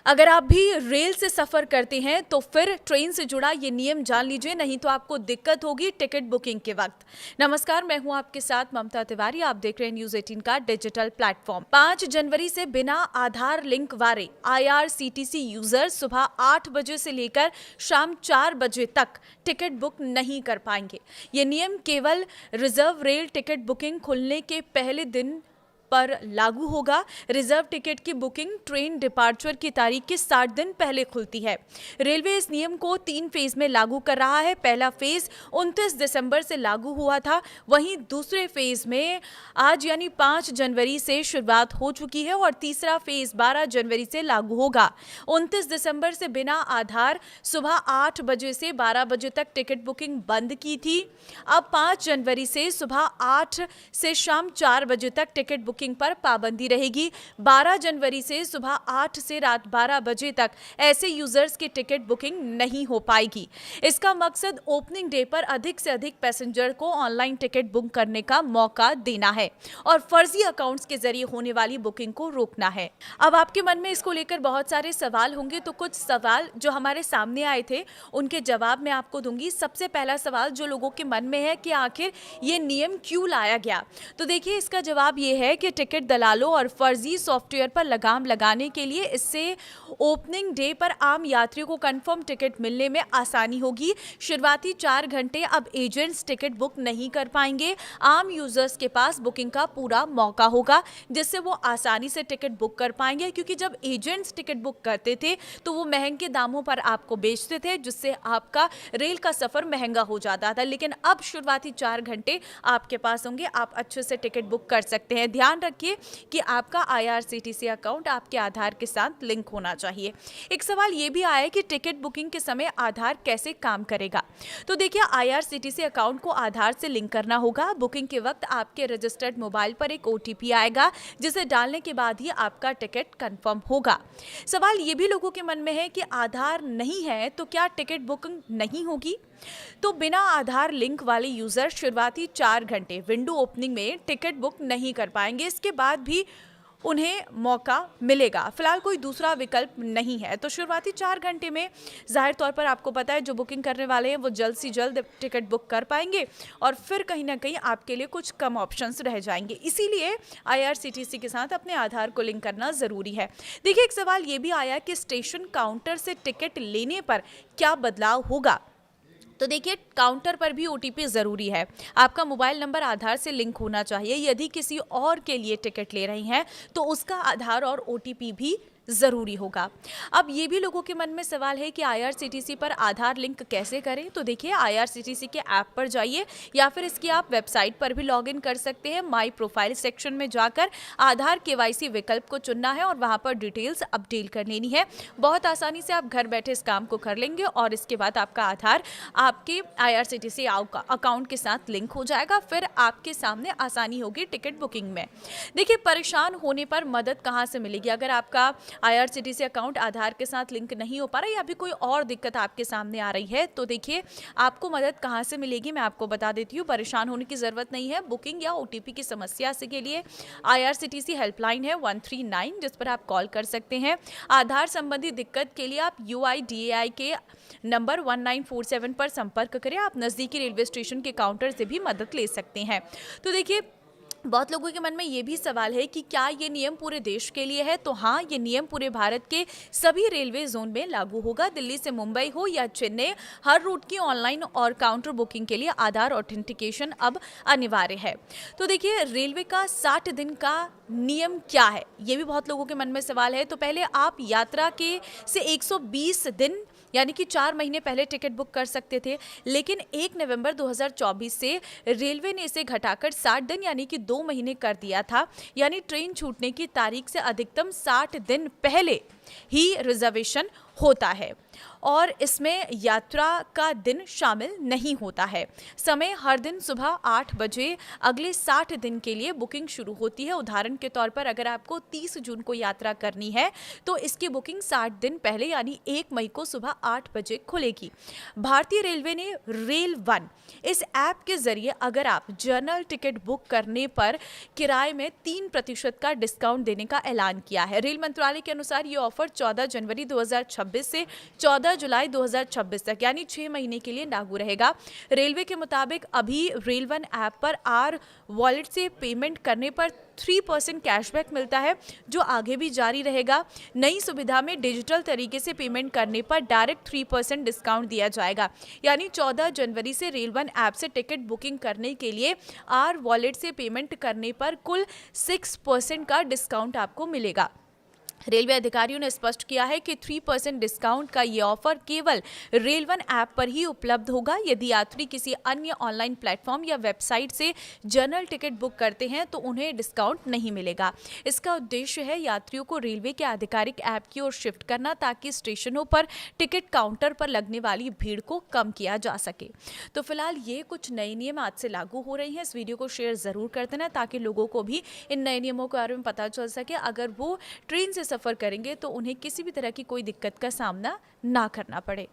अगर आप भी रेल से सफ़र करते हैं तो फिर ट्रेन से जुड़ा ये नियम जान लीजिए, नहीं तो आपको दिक्कत होगी टिकट बुकिंग के वक्त। नमस्कार, मैं हूं आपके साथ ममता तिवारी। आप देख रहे हैं न्यूज़ 18 का डिजिटल प्लेटफॉर्म। 5 जनवरी से बिना आधार लिंक वाले IRCTC यूजर सुबह 8 बजे से लेकर शाम 4 बजे तक टिकट बुक नहीं कर पाएंगे। ये नियम केवल रिजर्व रेल टिकट बुकिंग खुलने के पहले दिन पर लागू होगा। रिजर्व टिकट की बुकिंग ट्रेन डिपार्चर की तारीख के 60 दिन पहले खुलती है। रेलवे इस नियम को 3 फेज में लागू कर रहा है। पहला फेज 29 दिसंबर से लागू हुआ था, वहीं दूसरे फेज में आज यानी 5 जनवरी से शुरुआत हो चुकी है और तीसरा फेज 12 जनवरी से लागू होगा। 29 दिसंबर से बिना आधार सुबह 8 बजे से 12 बजे तक टिकट बुकिंग बंद की थी। अब 5 जनवरी से सुबह 8 से शाम 4 बजे तक टिकट बुकिंग पर पाबंदी रहेगी। 12 जनवरी से सुबह 8 से रात 12 बजे तक ऐसे यूजर्स की टिकट बुकिंग नहीं हो पाएगी। इसका मकसद ओपनिंग डे पर अधिक से अधिक पैसेंजर को ऑनलाइन टिकट बुक करने का मौका देना है और फर्जी अकाउंट्स के जरिए होने वाली बुकिंग को रोकना है। अब आपके मन में इसको लेकर बहुत सारे सवाल होंगे, तो कुछ सवाल जो हमारे सामने आए थे उनके जवाब मैं आपको दूंगी। सबसे पहला सवाल जो लोगों के मन में है कि आखिर ये नियम क्यों लाया गया, तो देखिए इसका जवाब ये है कि टिकट दलालों और फर्जी सॉफ्टवेयर पर लगाम लगाने के लिए इससे ओपनिंग डे पर आम यात्रियों को कंफर्म टिकट मिलने में आसानी होगी। शुरुआती 4 घंटे अब एजेंट्स टिकट बुक नहीं कर पाएंगे। आम यूजर्स के पास बुकिंग का पूरा मौका होगा, जिससे वो आसानी से टिकट बुक कर पाएंगे, क्योंकि जब एजेंट्स टिकट बुक करते थे तो वो महंगे दामों पर आपको बेचते थे, जिससे आपका रेल का सफर महंगा हो जाता था। लेकिन अब शुरुआती 4 घंटे आपके पास होंगे, आप अच्छे से टिकट बुक कर सकते हैं। ध्यान रखिए कि आपका IRCTC अकाउंट आपके आधार के साथ लिंक होना चाहिए। एक सवाल ये भी आया है कि टिकट बुकिंग के समय आधार कैसे काम करेगा, तो देखिए IRCTC अकाउंट को आधार से लिंक करना होगा। बुकिंग के वक्त आपके रजिस्टर्ड मोबाइल पर एक OTP आएगा, जिसे डालने के बाद ही आपका टिकट कंफर्म होगा। सवाल ये भी लोगों के मन में है कि आधार नहीं है तो क्या टिकट बुकिंग नहीं होगी, तो बिना आधार लिंक वाले यूजर शुरुआती 4 घंटे विंडो ओपनिंग में टिकट बुक नहीं कर पाएंगे। इसके बाद भी उन्हें मौका मिलेगा। फिलहाल कोई दूसरा विकल्प नहीं है, तो शुरुआती 4 घंटे में जाहिर तौर पर आपको पता है जो बुकिंग करने वाले हैं वो जल्द से जल्द टिकट बुक कर पाएंगे और फिर कहीं ना कहीं आपके लिए कुछ कम ऑप्शंस रह जाएंगे। इसीलिए IRCTC के साथ अपने आधार को लिंक करना ज़रूरी है। देखिए एक सवाल ये भी आया कि स्टेशन काउंटर से टिकट लेने पर क्या बदलाव होगा, तो देखिए काउंटर पर भी OTP ज़रूरी है। आपका मोबाइल नंबर आधार से लिंक होना चाहिए। यदि किसी और के लिए टिकट ले रही हैं तो उसका आधार और OTP भी ज़रूरी होगा। अब ये भी लोगों के मन में सवाल है कि IRCTC पर आधार लिंक कैसे करें, तो देखिए IRCTC के ऐप पर जाइए या फिर इसकी आप वेबसाइट पर भी लॉगिन कर सकते हैं। माई प्रोफाइल सेक्शन में जाकर आधार KYC विकल्प को चुनना है और वहाँ पर डिटेल्स अपडेट कर लेनी है। बहुत आसानी से आप घर बैठे इस काम को कर लेंगे और इसके बाद आपका आधार आपके IRCTC अकाउंट के साथ लिंक हो जाएगा। फिर आपके सामने आसानी होगी टिकट बुकिंग में। देखिए परेशान होने पर मदद कहाँ से मिलेगी, अगर आपका IRCTC अकाउंट आधार के साथ लिंक नहीं हो पा रहा या अभी कोई और दिक्कत आपके सामने आ रही है, तो देखिए आपको मदद कहां से मिलेगी मैं आपको बता देती हूँ। परेशान होने की जरूरत नहीं है। बुकिंग या OTP की समस्या से के लिए IRCTC हेल्पलाइन है 139, जिस पर आप कॉल कर सकते हैं। आधार संबंधी दिक्कत के लिए आप UIDAI के नंबर 1947 पर संपर्क करें। आप नजदीकी रेलवे स्टेशन के काउंटर से भी मदद ले सकते हैं। तो देखिए बहुत लोगों के मन में ये भी सवाल है कि क्या ये नियम पूरे देश के लिए है, तो हाँ, ये नियम पूरे भारत के सभी रेलवे जोन में लागू होगा। दिल्ली से मुंबई हो या चेन्नई, हर रूट की ऑनलाइन और काउंटर बुकिंग के लिए आधार ऑथेंटिकेशन अब अनिवार्य है। तो देखिए रेलवे का 60 दिन का नियम क्या है, ये भी बहुत लोगों के मन में सवाल है। तो पहले आप यात्रा के से 120 दिन यानी कि 4 महीने पहले टिकट बुक कर सकते थे, लेकिन 1 नवंबर 2024 से रेलवे ने इसे घटाकर 60 दिन यानी कि 2 महीने कर दिया था। यानी ट्रेन छूटने की तारीख से अधिकतम 60 दिन पहले ही रिजर्वेशन होता है और इसमें यात्रा का दिन शामिल नहीं होता है। समय हर दिन सुबह 8 बजे अगले 60 दिन के लिए बुकिंग शुरू होती है। उदाहरण के तौर पर अगर आपको 30 जून को यात्रा करनी है तो इसकी बुकिंग 60 दिन पहले यानी 1 मई को सुबह 8 बजे खुलेगी। भारतीय रेलवे ने रेल वन इस ऐप के जरिए अगर आप जनरल टिकट बुक करने पर किराए में 3% का डिस्काउंट देने का ऐलान किया है। रेल मंत्रालय के अनुसार ये ऑफर 14 जनवरी 2026 से 14 जुलाई 2026 तक यानी 6 महीने के लिए लागू रहेगा। रेलवे के मुताबिक अभी रेल वन ऐप पर आर वॉलेट से पेमेंट करने पर 3% कैशबैक मिलता है, जो आगे भी जारी रहेगा। नई सुविधा में डिजिटल तरीके से पेमेंट करने पर डायरेक्ट 3% डिस्काउंट दिया जाएगा, यानी 14 जनवरी से रेल वन ऐप से टिकट बुकिंग करने के लिए आर वॉलेट से पेमेंट करने पर कुल 6% का डिस्काउंट आपको मिलेगा। रेलवे अधिकारियों ने स्पष्ट किया है कि 3% डिस्काउंट का ये ऑफर केवल रेल वन ऐप पर ही उपलब्ध होगा। यदि यात्री किसी अन्य ऑनलाइन प्लेटफॉर्म या वेबसाइट से जनरल टिकट बुक करते हैं तो उन्हें डिस्काउंट नहीं मिलेगा। इसका उद्देश्य है यात्रियों को रेलवे के आधिकारिक ऐप की ओर शिफ्ट करना, ताकि स्टेशनों पर टिकट काउंटर पर लगने वाली भीड़ को कम किया जा सके। तो फिलहाल ये कुछ नए नियम आज से लागू हो रहे हैं। इस वीडियो को शेयर ज़रूर कर देना, ताकि लोगों को भी इन नए नियमों के बारे में पता चल सके। अगर वो ट्रेन से सफ़र करेंगे तो उन्हें किसी भी तरह की कोई दिक्कत का सामना ना करना पड़े।